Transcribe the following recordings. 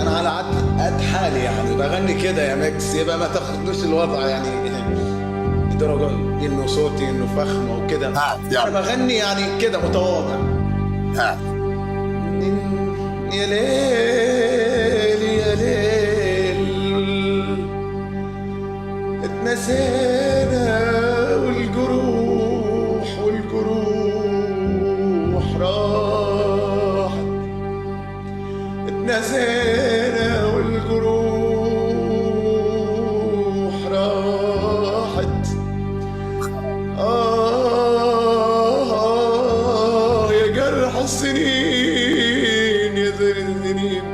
انا على قد حالي يعني، بغني كده يا ميكس، يبقى ما تاخدوش الوضع يعني بدرجة انه صوتي انه فخم وكده. هات انا يلا. بغني يعني كده متواضع. هات. يا ليل يا ليل اتنسينا، والجروح راحت. اتنسينا والجروح راحت. يا جرح السنين يا زين السنين،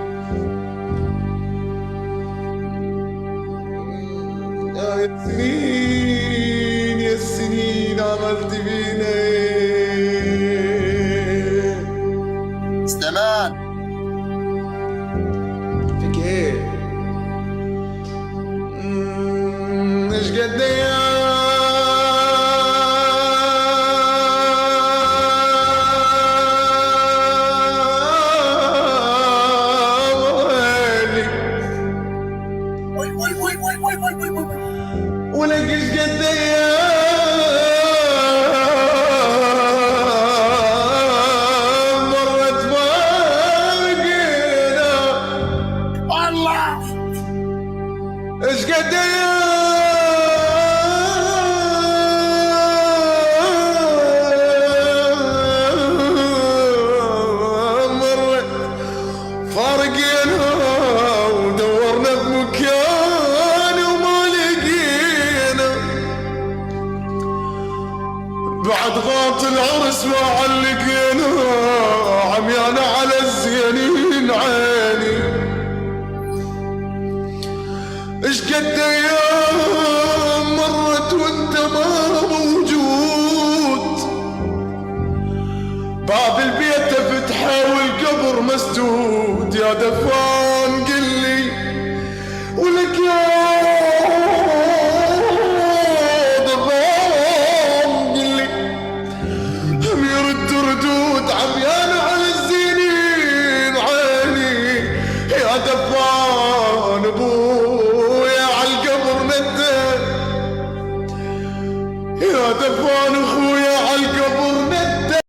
يا السنين يا السنين عملت فينا ايه؟ سليمان. فيك ايه؟ ايش قد وي وي وي وي وي وي وي وي. ولقيش قد مرت ما لقينا. الله. ايش قد مرت فارقينا ودورنا بمكان وما لقينا. بعد غاط العرس ما علقينا، عميانا على الزينين عيني. ايش قد ايام مرت وانت ما موجود، باب البيت تفتحه والقبر مسدود. يا دفاع